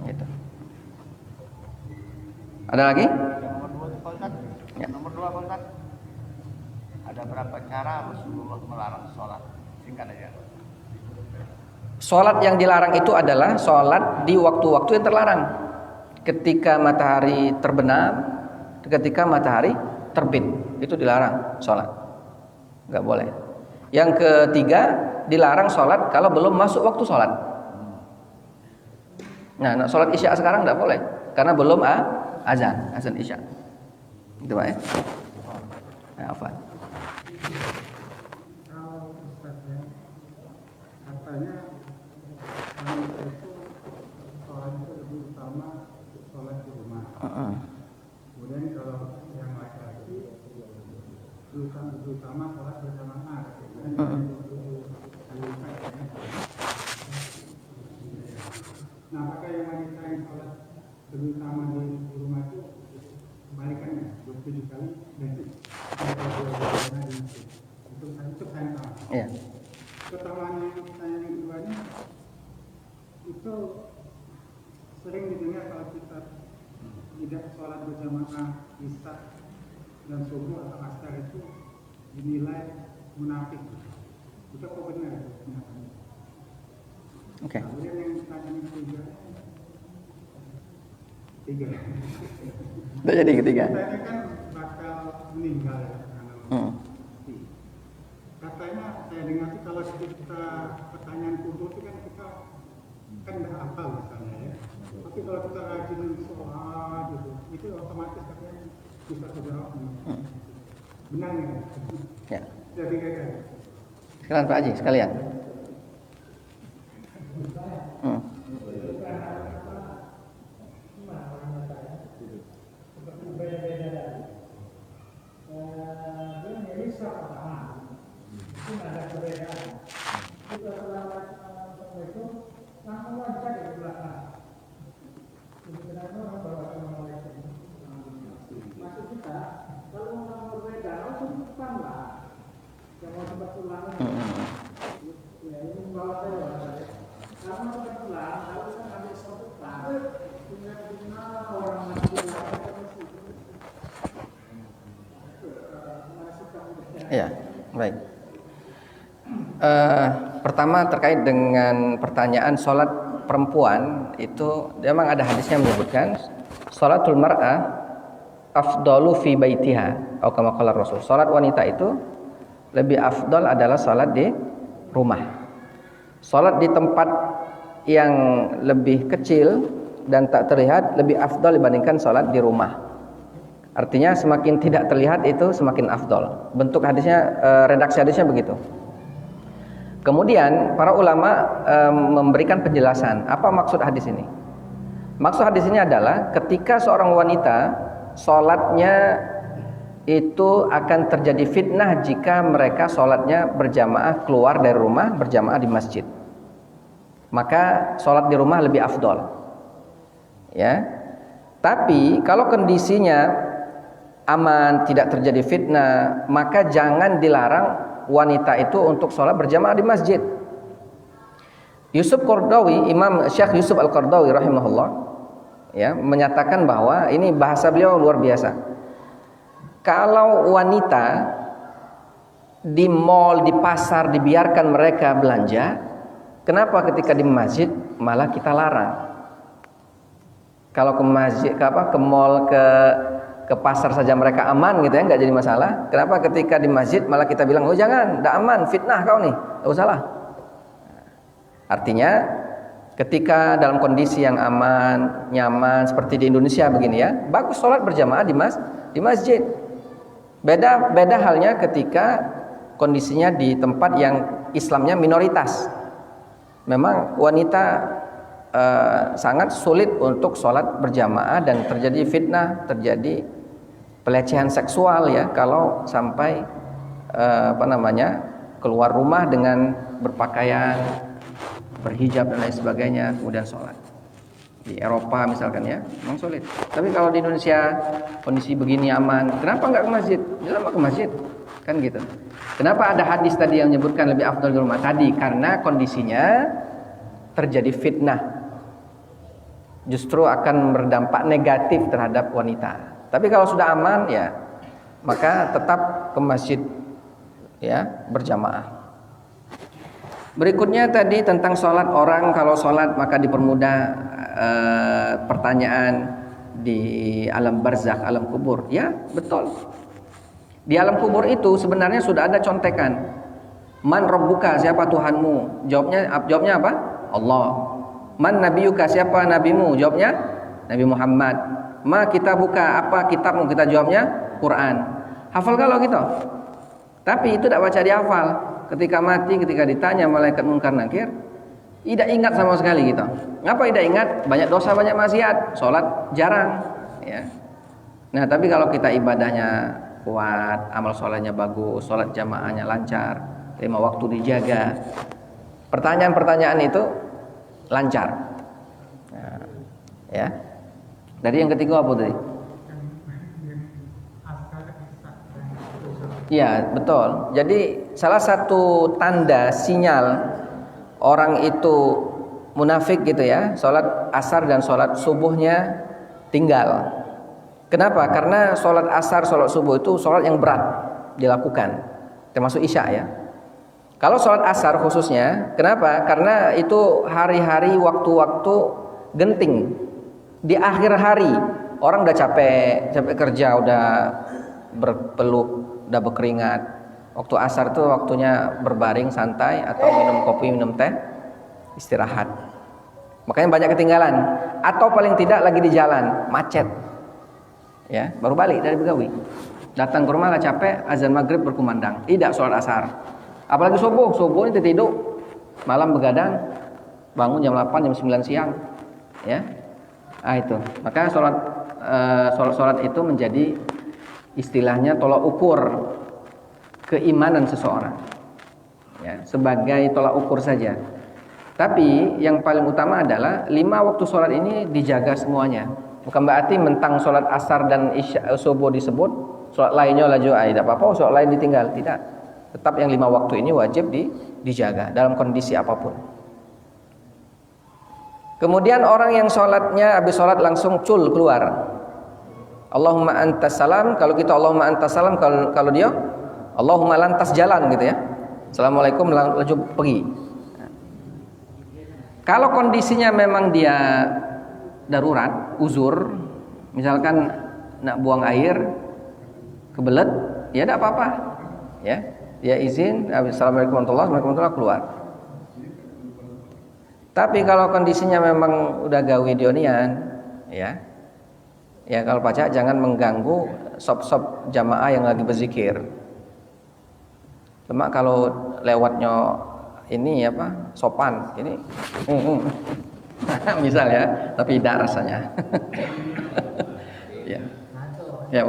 Gitu. Ada lagi? Nomor 2 Pak Ustaz. Ya. Nomor 2 Pak Ustaz. Ada berapa cara Rasulullah melarang sholat? Singkat aja. Sholat yang dilarang itu adalah sholat di waktu-waktu yang terlarang. Ketika matahari terbenam, ketika matahari terbit, itu dilarang sholat, nggak boleh. Yang ketiga, dilarang sholat kalau belum masuk waktu sholat. Nah, sholat isya sekarang nggak boleh karena belum azan isya. Itu Pak ya. Nah, apa? Kalau Ustaznya katanya wanita itu sholat itu lebih utama sholat di rumah. Kemudian kalau yang laki-laki lebih utama sholat berjamaah. Nah, apakah yang wanita yang sholat lebih utama di rumah itu kebalikannya 27 kali dan itu saya tahu. Iya. Pertanyaan yang keduanya itu sering didengar kalau kita tidak sholat berjamaah isya dan subuh atau asar itu dinilai munafik. Itu apa benar itu? Oke. Kemudian yang pertanyaan ketiga, Tiga. Tidak jadi ketiga. Kita ini kan bakal meninggal ya karena mati. Katanya saya dengar sih kalau kita pertanyaan kubur itu kan kita kan udah hafal misalnya ya. Tapi kalau kita rajin sholat gitu, itu otomatis katanya bisa terjawab. Benar nggak? Ya. Jadi kayak Sekalian Pak Haji, sekalian. Ya, baik. Pertama terkait dengan pertanyaan sholat perempuan itu memang ada hadisnya menyebutkan sholatul mar'ah afdalu fi baitiha atau kama qala Rasul. Sholat wanita itu lebih afdal adalah sholat di rumah. Sholat di tempat yang lebih kecil dan tak terlihat lebih afdal dibandingkan sholat di rumah. Artinya semakin tidak terlihat itu semakin afdal. Bentuk hadisnya, redaksi hadisnya begitu. Kemudian para ulama memberikan penjelasan apa maksud hadis ini. Maksud hadis ini adalah ketika seorang wanita sholatnya itu akan terjadi fitnah jika mereka sholatnya berjamaah keluar dari rumah berjamaah di masjid. Maka sholat di rumah lebih afdal. Ya. Tapi kalau kondisinya aman, tidak terjadi fitnah, maka jangan dilarang wanita itu untuk sholat berjamaah di masjid. Yusuf Qardawi, Imam Syekh Yusuf Al-Qardawi rahimahullah, ya, menyatakan bahwa ini bahasa beliau luar biasa. Kalau wanita di mall, di pasar dibiarkan mereka belanja, kenapa ketika di masjid malah kita larang? Kalau ke masjid, ke mall, ke pasar saja mereka aman gitu ya, nggak jadi masalah. Kenapa ketika di masjid malah kita bilang, oh jangan, nggak aman, fitnah kau nih, nggak usah lah. Artinya ketika dalam kondisi yang aman, nyaman seperti di Indonesia begini ya, bagus sholat berjamaah di masjid. Beda halnya ketika kondisinya di tempat yang Islamnya minoritas. Memang wanita sangat sulit untuk sholat berjamaah dan terjadi fitnah, terjadi pelecehan seksual ya kalau sampai keluar rumah dengan berpakaian, berhijab dan lain sebagainya kemudian sholat. Di Eropa misalkan ya, memang sulit. Tapi kalau di Indonesia kondisi begini aman, kenapa nggak ke masjid? Kenapa ke masjid? Kan gitu. Kenapa ada hadis tadi yang menyebutkan lebih afdal di rumah tadi? Karena kondisinya terjadi fitnah, justru akan berdampak negatif terhadap wanita. Tapi kalau sudah aman ya, maka tetap ke masjid ya, berjamaah. Berikutnya tadi tentang sholat, orang kalau sholat maka dipermudah pertanyaan di alam barzakh, alam kubur. Ya, betul. Di alam kubur itu sebenarnya sudah ada contekan. Man rabbuka, siapa Tuhanmu? Jawabnya apa? Allah. Man nabiyuka, siapa nabimu? Jawabnya Nabi Muhammad. Ma kitabuka, apa kitabmu? Kita jawabnya Quran. Hafal kalau gitu. Tapi itu tidak baca dihafal. Ketika mati, ketika ditanya malaikat Munkar Nakir, tidak ingat sama sekali gitu. Ngapa tidak ingat? Banyak dosa, banyak maksiat, sholat jarang ya. Nah tapi kalau kita ibadahnya kuat, amal sholatnya bagus, sholat jamaahnya lancar, 5 waktu dijaga, pertanyaan-pertanyaan itu lancar. Nah, ya. Dari yang ketiga apa tadi? Ya betul. Jadi salah satu tanda sinyal orang itu munafik gitu ya, sholat asar dan sholat subuhnya tinggal. Kenapa? Karena sholat asar, sholat subuh itu sholat yang berat dilakukan, termasuk isya ya. Kalau sholat asar khususnya, kenapa? Karena itu hari-hari waktu-waktu genting, Di akhir hari orang udah capek kerja, udah berpeluh, udah berkeringat. Waktu asar tuh waktunya berbaring santai atau minum kopi, minum teh, istirahat. Makanya banyak ketinggalan. Atau paling tidak lagi di jalan, macet. Ya, baru balik dari begawi. Datang ke rumah lah capek, azan maghrib berkumandang. Tidak sholat asar. Apalagi subuh ini tidur. Malam begadang, bangun jam 8, jam 9 siang. Ya. Itu. Maka sholat itu menjadi istilahnya tolak ukur keimanan seseorang, ya, sebagai tolak ukur saja. Tapi yang paling utama adalah 5 waktu sholat ini dijaga semuanya. Bukan berarti mentang sholat asar dan isya subuh disebut, sholat lainnya laju tidak apa-apa, sholat lain ditinggal, tidak. Tetap yang 5 waktu ini wajib dijaga dalam kondisi apapun. Kemudian orang yang sholatnya habis sholat langsung cul keluar, Allahumma antas salam. Kalau kita Allahumma antas salam, kalau dia Allahumma lantas jalan gitu ya. Assalamualaikum lanjut pergi. Kalau kondisinya memang dia darurat, uzur, misalkan nak buang air kebelet, ya tidak apa-apa. Ya, dia izin, Assalamualaikum warahmatullahi wabarakatuh, keluar. Tapi kalau kondisinya memang udah gawe dionian, ya kalau baca jangan mengganggu sop-sop jamaah yang lagi berzikir. Cuma kalau lewatnya ini sopan ini misal ya, tapi tidak rasanya. Ya. Ya.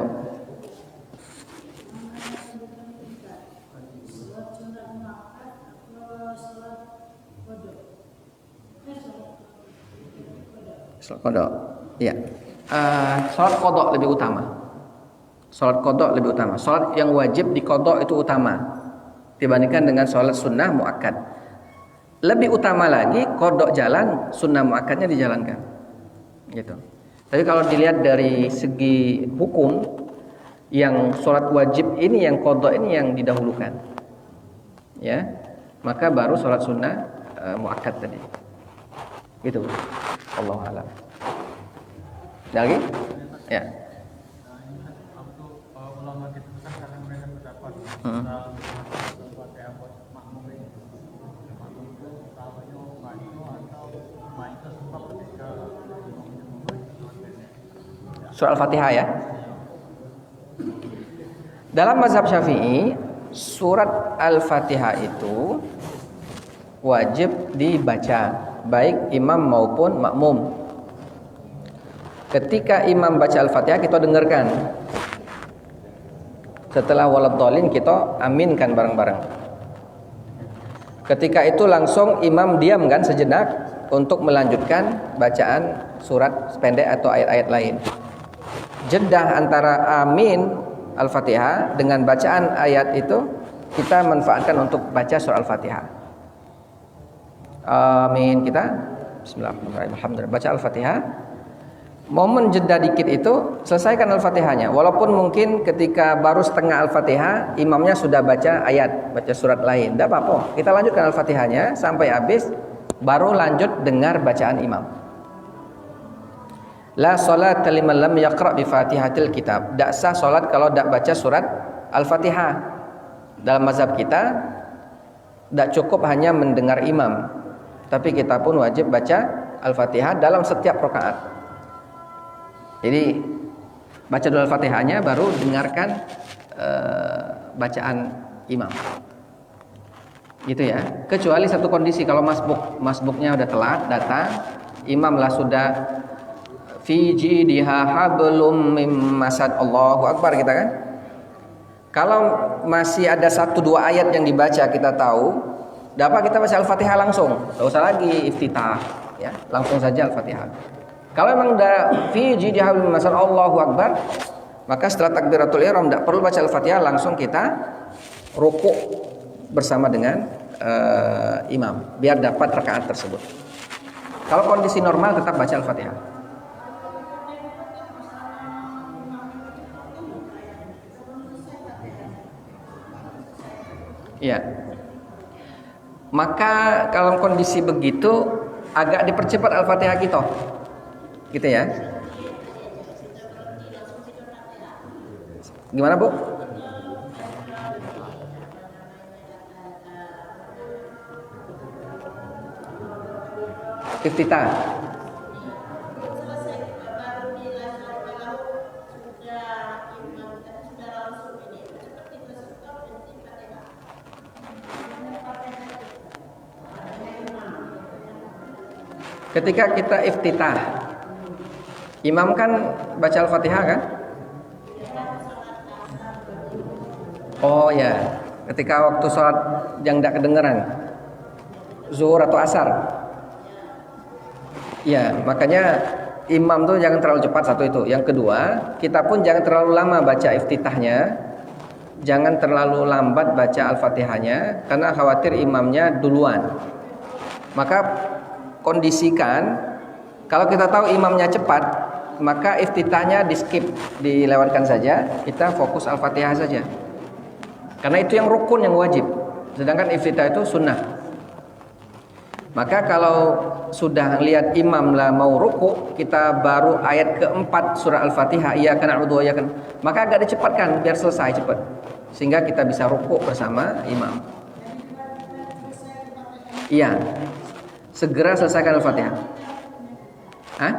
Salat qada. Iya. Salat qada lebih utama. Salat qada lebih utama. Salat yang wajib di qada itu utama dibandingkan dengan sholat sunnah muakkad. Lebih utama lagi qada jalan, sunnah muakkadnya dijalankan. Gitu. Tapi kalau dilihat dari segi hukum, yang sholat wajib ini, yang qada ini yang didahulukan. Ya. Maka baru sholat sunnah muakkad tadi. Gitu. Allahu a'lam. Ada lagi? Ya. Surah Al-Fatihah ya. Dalam mazhab Syafi'i, surat Al-Fatihah itu wajib dibaca baik imam maupun makmum. Ketika imam baca Al-Fatihah kita dengarkan. Setelah waladhdallin kita aminkan bareng-bareng. Ketika itu langsung imam diam kan sejenak untuk melanjutkan bacaan surat pendek atau ayat-ayat lain. Jedah antara amin Al-Fatihah dengan bacaan ayat itu kita manfaatkan untuk baca surah Al-Fatihah. Amin kita bismillahirrahmanirrahim. Alhamdulillah baca Al-Fatihah. Momen jeda dikit itu selesaikan Al-Fatihahnya. Walaupun mungkin ketika baru setengah Al-Fatihah imamnya sudah baca ayat, baca surat lain, tidak apa-apa. Kita lanjutkan Al-Fatihahnya sampai habis, baru lanjut dengar bacaan imam. La salata liman lam yaqra bi Fatihatil kitab. Tak sah salat kalau tak baca surat Al-Fatihah. Dalam mazhab kita tak cukup hanya mendengar imam, tapi kita pun wajib baca Al-Fatihah dalam setiap rakaat. Jadi baca dulu Al-Fatihahnya baru dengarkan bacaan imam. Gitu ya. Kecuali satu kondisi, kalau masbuknya udah telat datang, imam lah sudah fi jidha hablum mim masad, Allahu akbar kita kan. Kalau masih ada 1-2 ayat yang dibaca kita tahu, dapat kita baca Al-Fatihah langsung. Enggak usah lagi iftitah ya, langsung saja Al-Fatihah. Kalau memang udah fi jidha hablum mim masad, Allahu akbar, maka setelah takbiratul ihram enggak perlu baca Al-Fatihah, langsung kita rukuk bersama dengan imam biar dapat rakaat tersebut. Kalau kondisi normal tetap baca Al-Fatihah. Ya. Maka kalau kondisi begitu agak dipercepat Al-Fatihah kita. Gitu ya. Gimana Bu? Iftitah. Ketika kita iftitah, imam kan baca Al-Fatihah kan? Oh ya, ketika waktu sholat yang tidak kedengeran, zuhur atau asar. Ya, makanya imam tuh jangan terlalu cepat, satu itu. Yang kedua, kita pun jangan terlalu lama baca iftitahnya, jangan terlalu lambat baca Al-Fatihahnya, karena khawatir imamnya duluan. Maka kondisikan, kalau kita tahu imamnya cepat, maka iftitahnya di skip, dilewatkan saja, kita fokus Al-Fatihah saja. Karena itu yang rukun, yang wajib. Sedangkan iftitah itu sunnah. Maka kalau sudah lihat imam lah mau ruku, kita baru ayat keempat surah Al-Fatihah, iyyaka na'budu wa iyyaka nasta'in, maka agak dicepatkan biar selesai cepat, sehingga kita bisa ruku bersama imam. Iya, segera selesaikan Al-Fatihah. Hah?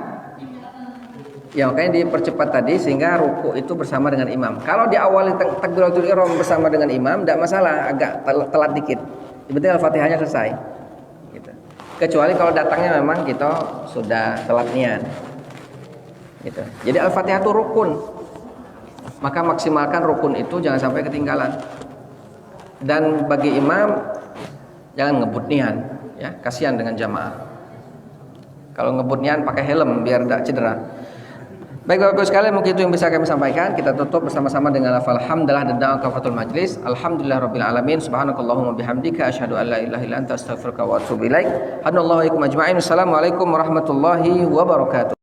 Ya makanya dipercepat tadi sehingga ruku itu bersama dengan imam. Kalau diawali takbiratul ihram bersama dengan imam tidak masalah, agak telat dikit. Yang penting Al-Fatihahnya selesai. Gitu. Kecuali kalau datangnya memang kita sudah telat niat. Gitu. Jadi Al-Fatihah itu rukun. Maka maksimalkan rukun itu, jangan sampai ketinggalan. Dan bagi imam jangan ngebut nian, ya, kasihan dengan jamaah. Kalau ngebut nian pakai helm biar tidak cedera. Baik Bapak Ibu sekalian, mungkin itu yang bisa kami sampaikan. Kita tutup bersama-sama dengan lafal hamdalah dan doa kafatul majlis. Alhamdulillahirabbil alamin. Subhanakallahumma bihamdika asyhadu an la ilaha illa anta astaghfiruka wa atubu ilaik. Hadallahu alaikum ajma'in. Assalamualaikum warahmatullahi wabarakatuh.